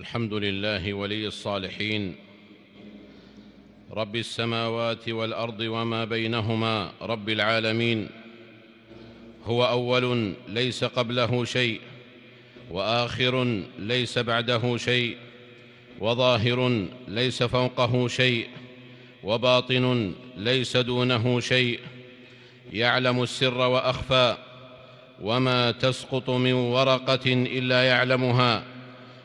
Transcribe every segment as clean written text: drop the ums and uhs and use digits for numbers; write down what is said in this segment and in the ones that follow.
الحمد لله ولي الصالحين رب السماوات والأرض وما بينهما رب العالمين. هو أول ليس قبله شيء، وآخر ليس بعده شيء، وظاهر ليس فوقه شيء، وباطن ليس دونه شيء. يعلم السر وأخفى، وما تسقط من ورقة إلا يعلمها،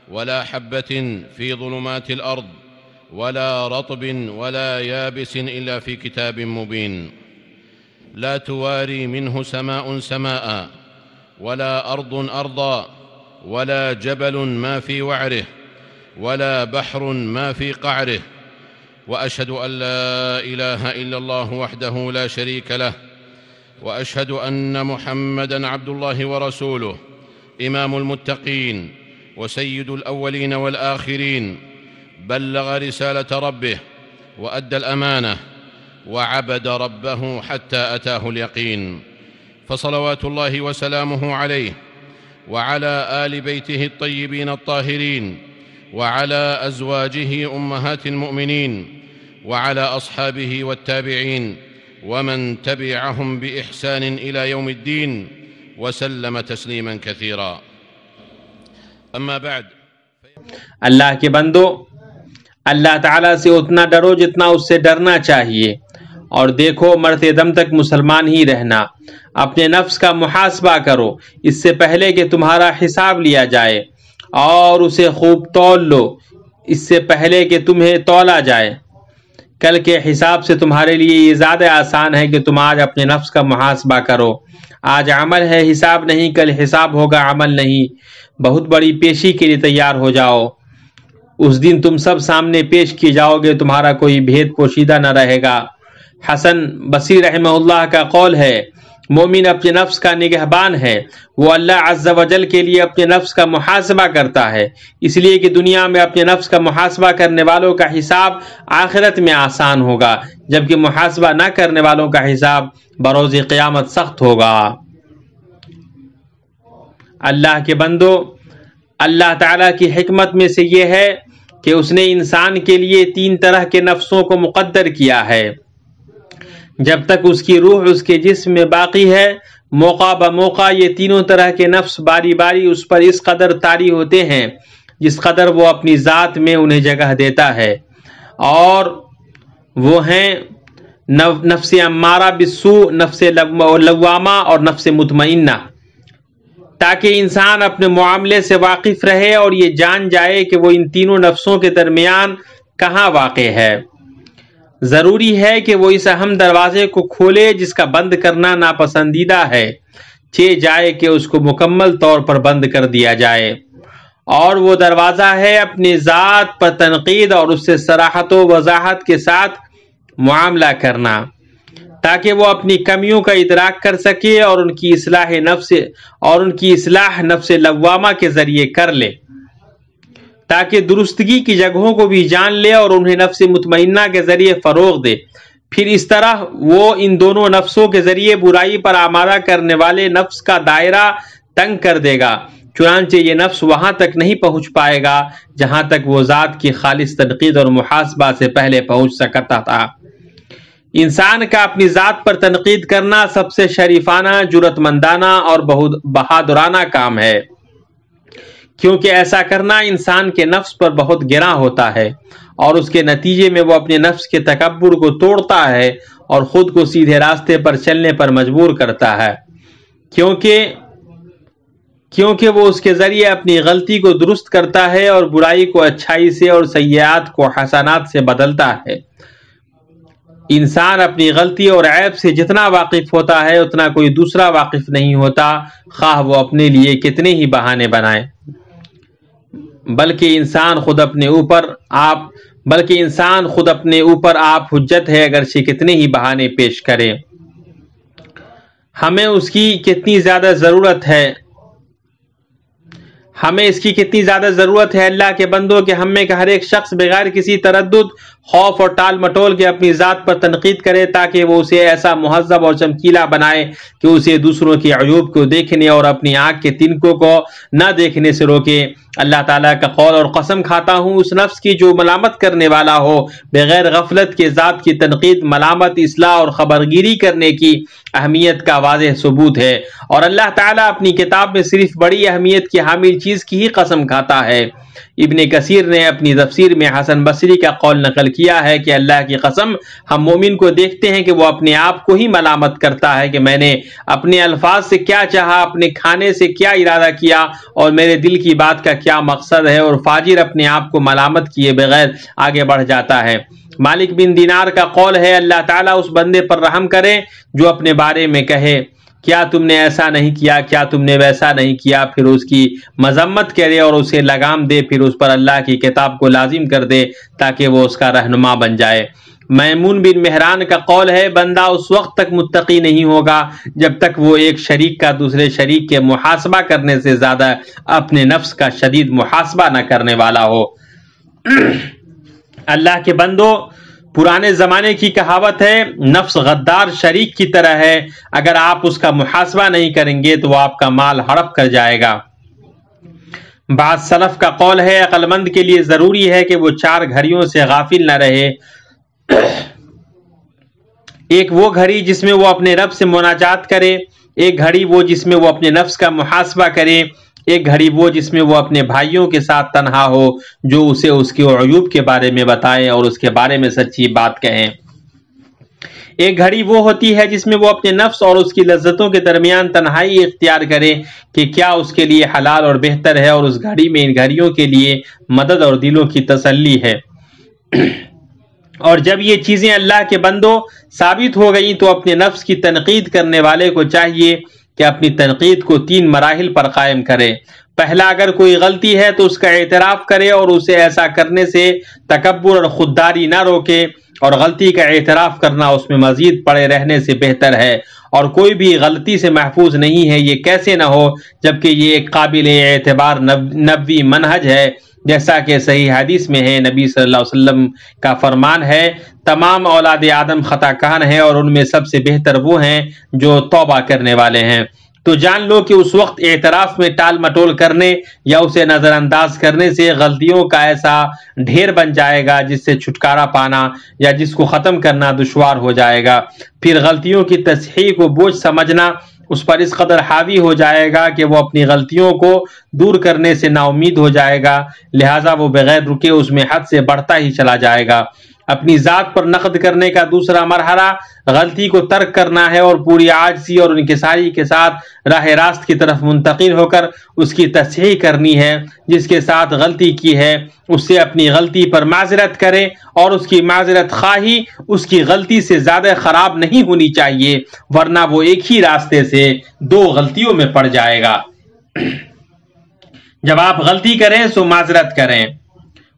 ولا حبة في ظلمات الأرض، ولا رطب ولا يابس إلا في كتاب مبين. لا تواري منه سماء سماء، ولا أرض أرضا، ولا جبل ما في وعره، ولا بحر ما في قعره. وأشهد أن لا إله إلا الله وحده لا شريك له، وأشهد أن محمدًا عبد الله ورسوله، إمام المتقين وسيد الأولين والآخرين. بلغ رسالة ربه وأدى الأمانة وعبد ربه حتى أتاه اليقين. فصلوات الله وسلامه عليه وعلى آل بيته الطيبين الطاهرين، وعلى أزواجه أمهات المؤمنين، وعلى أصحابه والتابعين ومن تبعهم بإحسان إلى يوم الدين، وسلم تسليما كثيرا. أما بعد، اللہ کے بندو، اللہ تعالیٰ سے اتنا ڈرو جتنا اس سے ڈرنا چاہیے، اور دیکھو مرتے دم تک مسلمان ہی رہنا. اپنے نفس کا محاسبہ کرو اس سے پہلے کہ تمہارا حساب لیا جائے، اور اسے خوب تول لو اس سے پہلے کہ تمہیں تولا جائے. کل کے حساب سے تمہارے لیے یہ زیادہ آسان ہے کہ تم آج اپنے نفس کا محاسبہ کرو. آج عمل ہے، حساب نہیں. کل حساب ہوگا، عمل نہیں. بہت بڑی پیشی کے لیے تیار ہو جاؤ. اس دن تم سب سامنے پیش کیے جاؤ گے، تمہارا کوئی بھید پوشیدہ نہ رہے گا. حسن بصری رحمہ اللہ کا قول ہے، مومن اپنے نفس کا نگہبان ہے. وہ اللہ عز و جل کے لیے اپنے نفس کا محاسبہ کرتا ہے، اس لیے کہ دنیا میں اپنے نفس کا محاسبہ کرنے والوں کا حساب آخرت میں آسان ہوگا، جبکہ محاسبہ نہ کرنے والوں کا حساب بروز قیامت سخت ہوگا. اللہ کے بندو، اللہ تعالیٰ کی حکمت میں سے یہ ہے کہ اس نے انسان کے لیے 3 طرح کے نفسوں کو مقدر کیا ہے. جب تک اس کی روح اس کے جسم میں باقی ہے، موقع بموقع یہ تینوں طرح کے نفس باری باری اس پر اس قدر طاری ہوتے ہیں جس قدر وہ اپنی ذات میں انہیں جگہ دیتا ہے. اور وہ ہیں نفس امارہ بالسوء، نفس لوامہ اور نفس مطمئنہ، تاکہ انسان اپنے معاملے سے واقف رہے اور یہ جان جائے کہ وہ ان تینوں نفسوں کے درمیان کہاں واقع ہے. ضروری ہے کہ وہ اس اہم دروازے کو کھولے جس کا بند کرنا ناپسندیدہ ہے، جائے کہ اس کو مکمل طور پر بند کر دیا جائے. اور وہ دروازہ ہے اپنی ذات پر تنقید اور اس سے صراحت و وضاحت کے ساتھ معاملہ کرنا، تاکہ وہ اپنی کمیوں کا ادراک کر سکے اور ان کی اصلاح نفس لوامہ کے ذریعے کر لے، تاکہ درستگی کی جگہوں کو بھی جان لے اور انہیں نفس مطمئنہ کے ذریعے فروغ دے. پھر اس طرح وہ ان دونوں نفسوں کے ذریعے برائی پر آمادہ کرنے والے نفس کا دائرہ تنگ کر دے گا. چنانچہ یہ نفس وہاں تک نہیں پہنچ پائے گا جہاں تک وہ ذات کی خالص تنقید اور محاسبہ سے پہلے پہنچ سکتا تھا. انسان کا اپنی ذات پر تنقید کرنا سب سے شریفانہ، جرأت مندانہ اور بہادرانہ کام ہے، کیونکہ ایسا کرنا انسان کے نفس پر بہت گراں ہوتا ہے، اور اس کے نتیجے میں وہ اپنے نفس کے تکبر کو توڑتا ہے اور خود کو سیدھے راستے پر چلنے پر مجبور کرتا ہے، کیونکہ وہ اس کے ذریعے اپنی غلطی کو درست کرتا ہے اور برائی کو اچھائی سے اور سیئات کو حسنات سے بدلتا ہے. انسان اپنی غلطی اور عیب سے جتنا واقف ہوتا ہے اتنا کوئی دوسرا واقف نہیں ہوتا، خواہ وہ اپنے لیے کتنے ہی بہانے بنائے. بلکہ انسان خود اپنے اوپر آپ حجت ہے، اگرچہ کتنے ہی بہانے پیش کرے. ہمیں اس کی کتنی زیادہ ضرورت ہے اللہ کے بندوں کہ ہم میں کا ہر ایک شخص بغیر کسی تردد خوف اور ٹال مٹول کے اپنی ذات پر تنقید کرے تاکہ وہ اسے ایسا مہذب اور چمکیلا بنائے کہ اسے دوسروں کے عیوب کو دیکھنے اور اپنی آنکھ کے تنکوں کو نہ دیکھنے سے روکے۔ اللہ تعالیٰ کا قول اور قسم کھاتا ہوں اس نفس کی جو ملامت کرنے والا ہو بغیر غفلت کے ذات کی تنقید، ملامت، اصلاح اور خبرگیری کرنے کی اہمیت کا واضح ثبوت ہے، اور اللہ تعالیٰ اپنی کتاب میں صرف بڑی اہمیت کی حامل چیز کی ہی قسم کھاتا ہے۔ ابن کثیر نے اپنی تفسیر میں حسن بصری کا قول نقل کیا ہے کہ اللہ کی قسم ہم مومن کو دیکھتے ہیں کہ وہ اپنے آپ کو ہی ملامت کرتا ہے کہ میں نے اپنے الفاظ سے کیا چاہا، اپنے کھانے سے کیا ارادہ کیا اور میرے دل کی بات کا کیا مقصد ہے، اور فاجر اپنے آپ کو ملامت کیے بغیر آگے بڑھ جاتا ہے۔ مالک بن دینار کا قول ہے اللہ تعالیٰ اس بندے پر رحم کرے جو اپنے بارے میں کہے کیا تم نے ایسا نہیں کیا، کیا تم نے ویسا نہیں کیا، پھر اس کی مذمت کرے اور اسے لگام دے، پھر اس پر اللہ کی کتاب کو لازم کر دے تاکہ وہ اس کا رہنما بن جائے۔ میمون بن مہران کا قول ہے بندہ اس وقت تک متقی نہیں ہوگا جب تک وہ ایک شریک کا دوسرے شریک کے محاسبہ کرنے سے زیادہ اپنے نفس کا شدید محاسبہ نہ کرنے والا ہو۔ اللہ کے بندو، پرانے زمانے کی کہاوت ہے نفس غدار شریک کی طرح ہے، اگر آپ اس کا محاسبہ نہیں کریں گے تو وہ آپ کا مال ہڑپ کر جائے گا۔ بعض سلف کا قول ہے عقل مند کے لیے ضروری ہے کہ وہ 4 گھڑیوں سے غافل نہ رہے، ایک وہ گھڑی جس میں وہ اپنے رب سے مناجات کرے، ایک گھڑی وہ جس میں وہ اپنے نفس کا محاسبہ کرے، ایک گھڑی وہ جس میں وہ اپنے بھائیوں کے ساتھ تنہا ہو جو اسے اس کے عیوب کے بارے میں بتائیں اور اس کے بارے میں سچی بات کہیں، ایک گھڑی وہ ہوتی ہے جس میں وہ اپنے نفس اور اس کی لذتوں کے درمیان تنہائی اختیار کرے کہ کیا اس کے لیے حلال اور بہتر ہے، اور اس گھڑی میں ان گھڑیوں کے لیے مدد اور دلوں کی تسلی ہے۔ اور جب یہ چیزیں اللہ کے بندوں ثابت ہو گئیں تو اپنے نفس کی تنقید کرنے والے کو چاہیے کہ اپنی تنقید کو 3 مراحل پر قائم کرے۔ پہلا، اگر کوئی غلطی ہے تو اس کا اعتراف کرے اور اسے ایسا کرنے سے تکبر اور خودداری نہ روکے، اور غلطی کا اعتراف کرنا اس میں مزید پڑے رہنے سے بہتر ہے، اور کوئی بھی غلطی سے محفوظ نہیں ہے، یہ کیسے نہ ہو جبکہ یہ ایک قابل اعتبار نبوی منہج ہے، جیسا کہ صحیح حدیث میں ہے۔ نبی صلی اللہ علیہ وسلم کا فرمان ہے تمام اولاد آدم خطا کار ہیں اور ان میں سب سے بہتر وہ ہیں جو توبہ کرنے والے ہیں۔ تو جان لو کہ اس وقت اعتراف میں ٹال مٹول کرنے یا اسے نظر انداز کرنے سے غلطیوں کا ایسا ڈھیر بن جائے گا جس سے چھٹکارا پانا یا جس کو ختم کرنا دشوار ہو جائے گا۔ پھر غلطیوں کی تصحیح کو بوجھ سمجھنا اس پر اس قدر حاوی ہو جائے گا کہ وہ اپنی غلطیوں کو دور کرنے سے نا امید ہو جائے گا، لہٰذا وہ بغیر رکے اس میں حد سے بڑھتا ہی چلا جائے گا۔ اپنی ذات پر نقد کرنے کا دوسرا مرحلہ غلطی کو ترک کرنا ہے اور پوری عاجزی اور انکساری کے ساتھ راہ راست کی طرف منتقل ہو کر اس کی تصحیح کرنی ہے۔ جس کے ساتھ غلطی کی ہے اس سے اپنی غلطی پر معذرت کرے، اور اس کی معذرت خواہی اس کی غلطی سے زیادہ خراب نہیں ہونی چاہیے، ورنہ وہ ایک ہی راستے سے 2 غلطیوں میں پڑ جائے گا۔ جب آپ غلطی کریں سو معذرت کریں،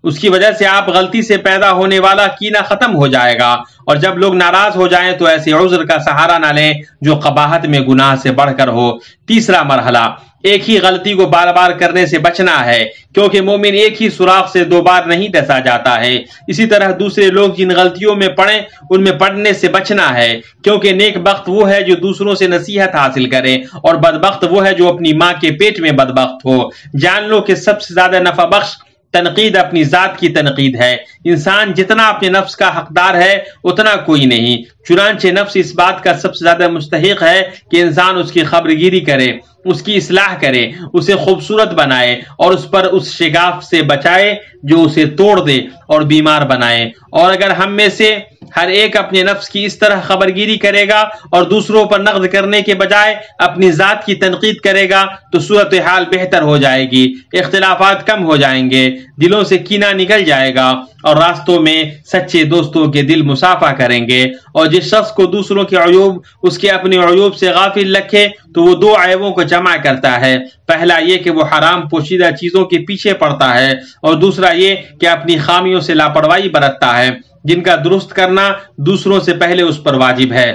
اس کی وجہ سے آپ غلطی سے پیدا ہونے والا کینہ ختم ہو جائے گا، اور جب لوگ ناراض ہو جائیں تو ایسے عذر کا سہارا نہ لیں جو قباحت میں گناہ سے بڑھ کر ہو۔ تیسرا مرحلہ، ایک ہی غلطی کو بار بار کرنے سے بچنا ہے، کیونکہ مومن ایک ہی سوراخ سے 2 بار نہیں ڈسا جاتا ہے۔ اسی طرح دوسرے لوگ جن غلطیوں میں پڑیں ان میں پڑنے سے بچنا ہے، کیونکہ نیک بخت وہ ہے جو دوسروں سے نصیحت حاصل کرے، اور بدبخت وہ ہے جو اپنی ماں کے پیٹ میں بدبخت ہو۔ جان لو کہ سب سے زیادہ نفع بخش تنقید اپنی ذات کی تنقید ہے۔ انسان جتنا اپنے نفس کا حقدار ہے اتنا کوئی نہیں، چنانچہ نفس اس بات کا سب سے زیادہ مستحق ہے کہ انسان اس کی خبرگیری کرے، اس کی اصلاح کرے، اسے خوبصورت بنائے اور اس پر اس شگاف سے بچائے جو اسے توڑ دے اور بیمار بنائے۔ اور اگر ہم میں سے ہر ایک اپنے نفس کی اس طرح خبرگیری کرے گا اور دوسروں پر نقد کرنے کے بجائے اپنی ذات کی تنقید کرے گا تو صورتحال بہتر ہو جائے گی، اختلافات کم ہو جائیں گے، دلوں سے کینہ نکل جائے گا، اور راستوں میں سچے دوستوں کے دل مسافہ کریں گے۔ اور جس شخص کو دوسروں کے عیوب اس کے اپنے عیوب سے غافل رکھے تو وہ 2 عیبوں کو جمع کرتا ہے۔ پہلا یہ کہ وہ حرام پوشیدہ چیزوں کے پیچھے پڑتا ہے، اور دوسرا یہ کہ اپنی خامیوں سے لاپرواہی برتتا ہے جن کا درست کرنا دوسروں سے پہلے اس پر واجب ہے۔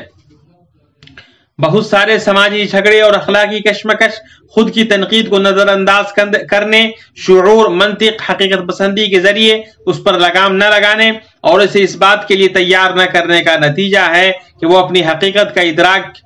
بہت سارے سماجی جھگڑے اور اخلاقی کشمکش خود کی تنقید کو نظر انداز کرنے، شعور، منطق، حقیقت پسندی کے ذریعے اس پر لگام نہ لگانے اور اسے اس بات کے لیے تیار نہ کرنے کا نتیجہ ہے کہ وہ اپنی حقیقت کا ادراک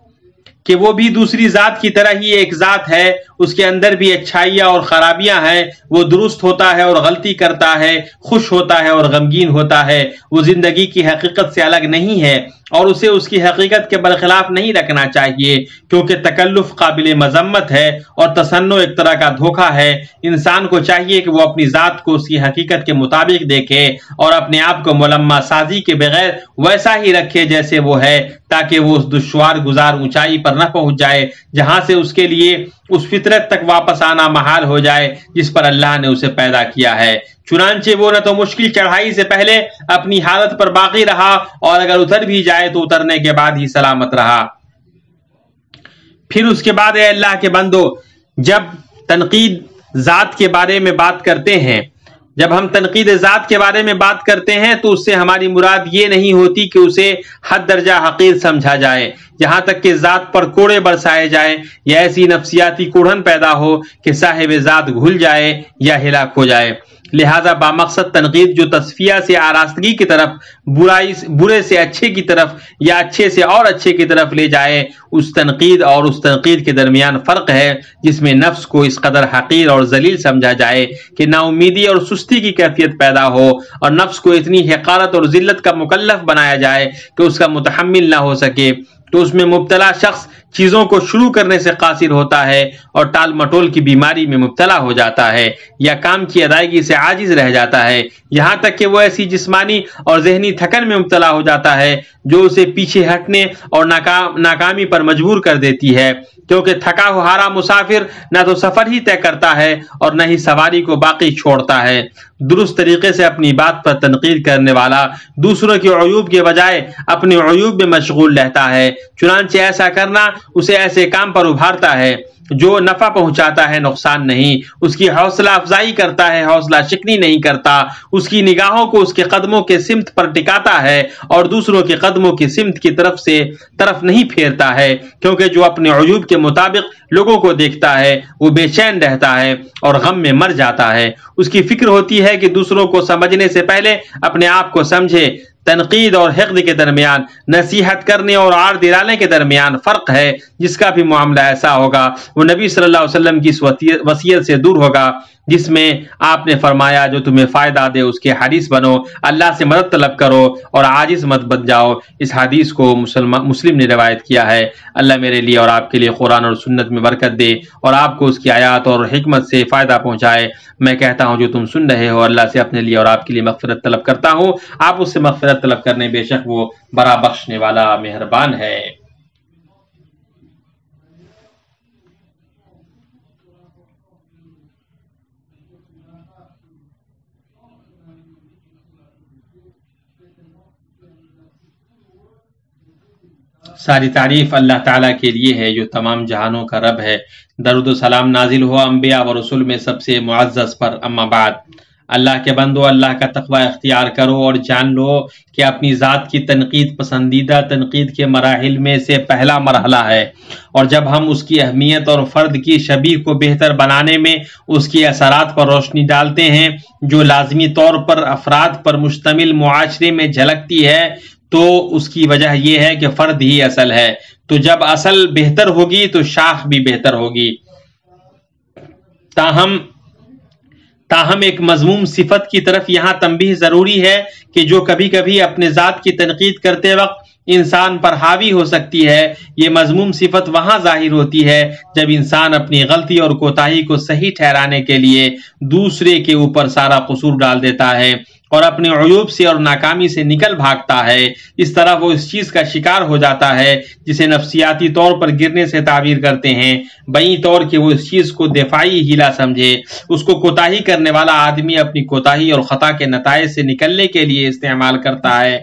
کہ وہ بھی دوسری ذات کی طرح ہی ایک ذات ہے، اس کے اندر بھی اچھائیاں اور خرابیاں ہیں، وہ درست ہوتا ہے اور غلطی کرتا ہے، خوش ہوتا ہے اور غمگین ہوتا ہے، وہ زندگی کی حقیقت سے الگ نہیں ہے اور اسے اس کی حقیقت کے برخلاف نہیں رکھنا چاہیے، کیونکہ تکلف قابل مذمت ہے اور تصنع ایک طرح کا دھوکہ ہے۔ انسان کو چاہیے کہ وہ اپنی ذات کو اس کی حقیقت کے مطابق دیکھے اور اپنے آپ کو ملمہ سازی کے بغیر ویسا ہی رکھے جیسے وہ ہے، تاکہ وہ اس دشوار گزار اونچائی پر نہ پہنچ جائے جہاں سے اس کے لیے اس فطرت تک واپس آنا محال ہو جائے جس پر اللہ نے اسے پیدا کیا ہے۔ چنانچہ وہ نہ تو مشکل چڑھائی سے پہلے اپنی حالت پر باقی رہا اور اگر اتر بھی جائے تو اترنے کے بعد ہی سلامت رہا۔ پھر اس کے بعد اے اللہ کے بندو، جب تنقید ذات کے بارے میں بات کرتے ہیں، جب ہم تنقید ذات کے بارے میں بات کرتے ہیں تو اس سے ہماری مراد یہ نہیں ہوتی کہ اسے حد درجہ حقیر سمجھا جائے، یہاں تک کہ ذات پر کوڑے برسائے جائے یا ایسی نفسیاتی کوڑھن پیدا ہو کہ صاحب ذات گھل جائے یا ہلاک ہو جائے۔ لہذا بامقصد تنقید جو تصفیہ سے آراستگی کی طرف، برے سے اچھے کی طرف یا اچھے سے اور اچھے کی طرف لے جائے، اس تنقید اور اس تنقید کے درمیان فرق ہے جس میں نفس کو اس قدر حقیر اور ذلیل سمجھا جائے کہ نا امیدی اور سستی کی کیفیت پیدا ہو اور نفس کو اتنی حقارت اور ذلت کا مکلف بنایا جائے کہ اس کا متحمل نہ ہو سکے، تو اس میں مبتلا شخص چیزوں کو شروع کرنے سے قاصر ہوتا ہے اور ٹال مٹول کی بیماری میں مبتلا ہو جاتا ہے یا کام کی ادائیگی سے عاجز رہ جاتا ہے، یہاں تک کہ وہ ایسی جسمانی اور ذہنی تھکن میں مبتلا ہو جاتا ہے جو اسے پیچھے ہٹنے اور ناکامی پر مجبور کر دیتی ہے، کیونکہ تھکا ہارا مسافر نہ تو سفر ہی طے کرتا ہے اور نہ ہی سواری کو باقی چھوڑتا ہے۔ درست طریقے سے اپنی بات پر تنقید کرنے والا دوسروں کے عیوب کے بجائے اپنے عیوب میں مشغول رہتا ہے، چنانچہ ایسا کرنا اسے ایسے کام پر ابھارتا ہے جو نفع پہنچاتا ہے، نقصان نہیں، اس کی حوصلہ افزائی کرتا ہے، حوصلہ شکنی نہیں کرتا، اس کی نگاہوں کو اس کے قدموں کے سمت پر ٹکاتا ہے اور دوسروں کے قدموں کی سمت کی طرف نہیں پھیرتا ہے، کیونکہ جو اپنے عیوب کے مطابق لوگوں کو دیکھتا ہے وہ بے چین رہتا ہے اور غم میں مر جاتا ہے۔ اس کی فکر ہوتی ہے کہ دوسروں کو سمجھنے سے پہلے اپنے آپ کو سمجھے۔ تنقید اور حقد کے درمیان، نصیحت کرنے اور آڑ دلانے کے درمیان فرق ہے۔ جس کا بھی معاملہ ایسا ہوگا وہ نبی صلی اللہ علیہ وسلم کی اس وصیت سے دور ہوگا جس میں آپ نے فرمایا جو تمہیں فائدہ دے اس کے حریص بنو، اللہ سے مدد طلب کرو اور عاجز مت بن جاؤ۔ اس حدیث کو مسلم نے روایت کیا ہے۔ اللہ میرے لیے اور آپ کے لیے قرآن اور سنت میں برکت دے اور آپ کو اس کی آیات اور حکمت سے فائدہ پہنچائے۔ میں کہتا ہوں جو تم سن رہے ہو، اللہ سے اپنے لیے اور آپ کے لیے مغفرت طلب کرتا ہوں۔ آپ اس سے مغفرت طلب کرنے بے شک وہ بڑا بخشنے والا مہربان ہے۔ ساری تعریف اللہ تعالیٰ کے لیے ہے جو تمام جہانوں کا رب ہے۔ درود و سلام نازل ہو انبیاء و رسول میں سب سے معزز پر، اما بعد۔ اللہ کے بندو، اللہ کا تقوی اختیار کرو اور جان لو کہ اپنی ذات کی تنقید پسندیدہ تنقید کے مراحل میں سے پہلا مرحلہ ہے، اور جب ہم اس کی اہمیت اور فرد کی شبیہ کو بہتر بنانے میں اس کی اثرات پر روشنی ڈالتے ہیں جو لازمی طور پر افراد پر مشتمل معاشرے میں جھلکتی ہے، تو اس کی وجہ یہ ہے کہ فرد ہی اصل ہے۔ تو جب اصل بہتر ہوگی تو شاخ بھی بہتر ہوگی۔ تاہم ایک مذموم صفت کی طرف یہاں تنبیہ ضروری ہے کہ جو کبھی کبھی اپنے ذات کی تنقید کرتے وقت انسان پر حاوی ہو سکتی ہے۔ یہ مذموم صفت وہاں ظاہر ہوتی ہے جب انسان اپنی غلطی اور کوتاہی کو صحیح ٹھہرانے کے لیے دوسرے کے اوپر سارا قصور ڈال دیتا ہے اور اپنے عیوب سے اور ناکامی سے نکل بھاگتا ہے۔ اس طرح وہ اس چیز کا شکار ہو جاتا ہے جسے نفسیاتی طور پر گرنے سے تعبیر کرتے ہیں، بئیں طور کہ وہ اس چیز کو دفاعی ہیلا سمجھے۔ اس کو کوتاہی کرنے والا آدمی اپنی کوتاہی اور خطا کے نتائج سے نکلنے کے لیے استعمال کرتا ہے۔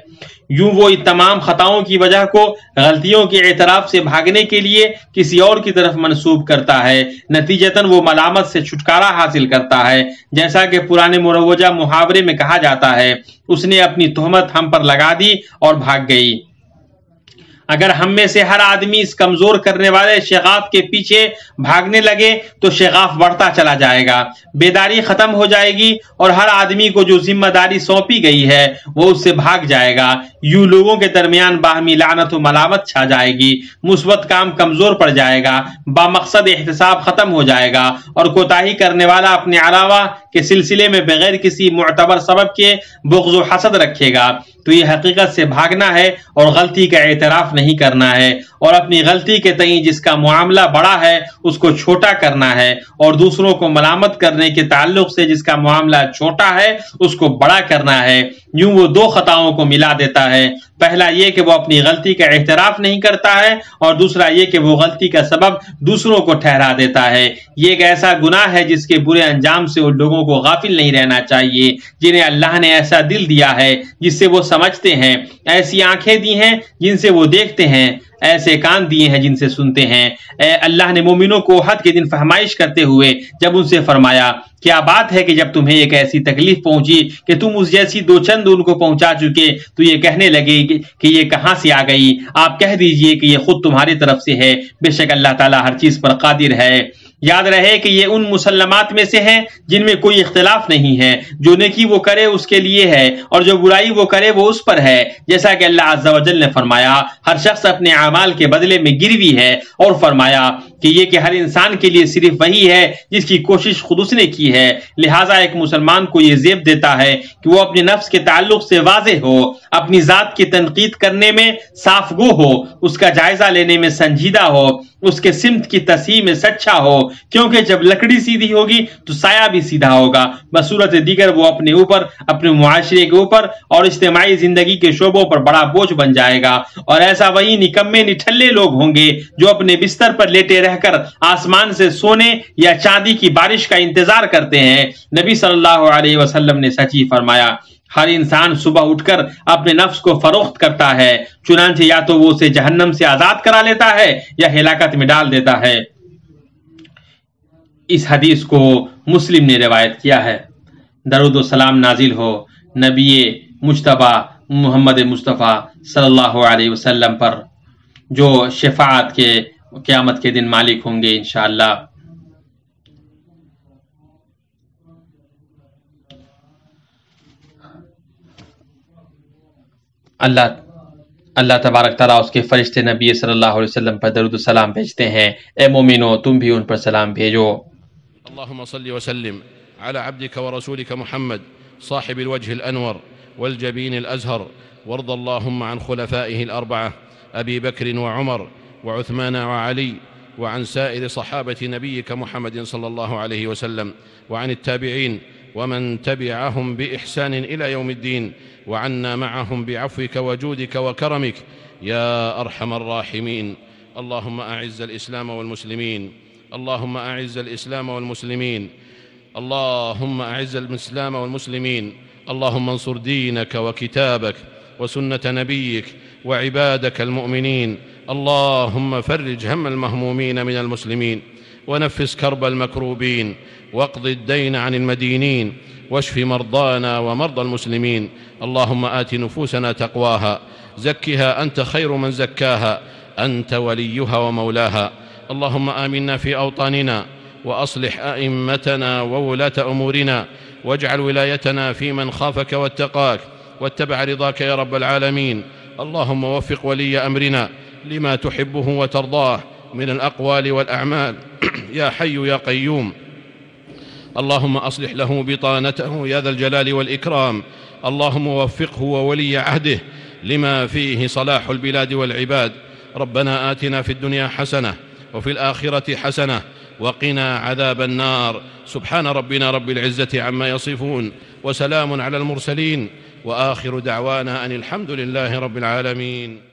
یوں وہ تمام خطاؤں کی وجہ کو غلطیوں کے اعتراف سے بھاگنے کے لیے کسی اور کی طرف منسوب کرتا ہے، نتیجتاً وہ ملامت سے چھٹکارا حاصل کرتا ہے۔ جیسا کہ پرانے مروجہ محاورے میں کہا جاتا ہے، اس نے اپنی تہمت ہم پر لگا دی اور بھاگ گئی۔ اگر ہم میں سے ہر آدمی اس کمزور کرنے والے شغاف کے پیچھے بھاگنے لگے تو شغاف بڑھتا چلا جائے گا، بیداری ختم ہو جائے گی اور ہر آدمی کو جو ذمہ داری سونپی گئی ہے وہ اس سے بھاگ جائے گا۔ یوں لوگوں کے درمیان باہمی لعنت و ملامت چھا جائے گی، مثبت کام کمزور پڑ جائے گا، بامقصد احتساب ختم ہو جائے گا اور کوتاہی کرنے والا اپنے علاوہ کے سلسلے میں بغیر کسی معتبر سبب کے بغض و حسد رکھے گا۔ تو یہ حقیقت سے بھاگنا ہے اور غلطی کا اعتراف نہیں کرنا ہے، اور اپنی غلطی کے تئیں جس کا معاملہ بڑا ہے اس کو چھوٹا کرنا ہے، اور دوسروں کو ملامت کرنے کے تعلق سے جس کا معاملہ چھوٹا ہے اس کو بڑا کرنا ہے۔ یوں وہ دو خطاؤں کو ملا دیتا ہے، پہلا یہ کہ وہ اپنی غلطی کا اعتراف نہیں کرتا ہے، اور دوسرا یہ کہ وہ غلطی کا سبب دوسروں کو ٹھہرا دیتا ہے۔ یہ ایک ایسا گناہ ہے جس کے برے انجام سے ان لوگوں کو غافل نہیں رہنا چاہیے جنہیں اللہ نے ایسا دل دیا ہے جس سے وہ سمجھتے ہیں، ایسی آنکھیں دی ہیں جن سے وہ دیکھتے ہیں، ایسے کان دیے ہیں جن سے سنتے ہیں۔ اے اللہ نے مومنوں کو احد کے دن فہمائش کرتے ہوئے جب ان سے فرمایا، کیا بات ہے کہ جب تمہیں ایک ایسی تکلیف پہنچی کہ تم اس جیسی دو چند ان کو پہنچا چکے تو یہ کہنے لگے کہ یہ کہاں سے آ گئی؟ آپ کہہ دیجئے کہ یہ خود تمہاری طرف سے ہے، بے شک اللہ تعالیٰ ہر چیز پر قادر ہے۔ یاد رہے کہ یہ ان مسلمات میں سے ہیں جن میں کوئی اختلاف نہیں ہے، جو نیکی وہ کرے اس کے لیے ہے اور جو برائی وہ کرے وہ اس پر ہے، جیسا کہ اللہ عز و جل نے فرمایا ہر شخص اپنے اعمال کے بدلے میں گروی ہے، اور فرمایا کہ یہ کہ ہر انسان کے لیے صرف وہی ہے جس کی کوشش خود اس نے کی ہے۔ لہٰذا ایک مسلمان کو یہ زیب دیتا ہے کہ وہ اپنے نفس کے تعلق سے واضح ہو، اپنی ذات کی تنقید کرنے میں صاف گو ہو، اس کا جائزہ لینے میں سنجیدہ ہو، اس کے سمت کی تصحیح میں سچا ہو، کیونکہ جب لکڑی سیدھی ہوگی تو سایہ بھی سیدھا ہوگا۔ بصورت دیگر وہ اپنے اوپر، اپنے معاشرے کے اوپر اور اجتماعی زندگی کے شعبوں پر بڑا بوجھ بن جائے گا، اور ایسا وہی نکمے نٹھلے لوگ ہوں گے جو اپنے بستر پر لیٹے رہ کر آسمان سے سونے یا چاندی کی بارش کا انتظار کرتے ہیں۔ نبی صلی اللہ علیہ وسلم نے سچ ہی فرمایا، ہر انسان صبح اٹھ کر اپنے نفس کو فروخت کرتا ہے، چنانچہ یا تو وہ اسے جہنم سے آزاد کرا لیتا ہے یا ہلاکت میں ڈال دیتا ہے۔ اس حدیث کو مسلم نے روایت کیا ہے۔ درود و سلام نازل ہو نبی مجتبی محمد مصطفیٰ صلی اللہ علیہ وسلم پر، جو شفاعت کے قیامت کے دن مالک ہوں گے انشاءاللہ۔ اللہ تبارک تعالیٰ اس کے فرشتے نبی صلی اللہ علیہ وسلم پر درود و سلام بھیجتے ہیں۔ اے مومنو تم بھی ان پر سلام بھیجو۔ اللهم صل وسلم على عبدك ورسولك محمد صاحب الوجه الأنور والجبين الأزهر، وارض اللهم عن خلفائه الأربعة أبي بكر وعمر وعثمان وعلي، وعن سائر صحابة نبيك محمد صلى الله عليه وسلم، وعن التابعين ومن تبعهم بإحسان إلى يوم الدين، وعنا معهم بعفوك وجودك وكرمك يا أرحم الراحمين. اللهم أعز الإسلام والمسلمين، اللهم أعز الإسلام والمسلمين، اللهم أعز الإسلام والمسلمين، اللهم انصر دينك وكتابك وسنة نبيك وعبادك المؤمنين، اللهم فرج هم المهمومين من المسلمين، ونفس كرب المكروبين، واقض الدين عن المدينين، واشف مرضانا ومرضى المسلمين. اللهم آت نفوسنا تقواها، زكها أنت خير من زكاها، أنت وليها ومولاها. اللهم آمنا في أوطاننا، وأصلح أئمتنا وولاة أمورنا، واجعل ولايتنا في من خافك واتقاك واتبع رضاك يا رب العالمين. اللهم وفق ولي أمرنا لما تحبه وترضاه من الأقوال والأعمال يا حي يا قيوم. اللهم أصلح له بطانته يا ذا الجلال والإكرام. اللهم وفقه وولي عهده لما فيه صلاح البلاد والعباد. ربنا آتنا في الدنيا حسنة وفي الآخرة حسنة وقنا عذاب النار. سبحان ربنا رب العزة عما يصفون، وسلام على المرسلين، وآخر دعوانا أن الحمد لله رب العالمين.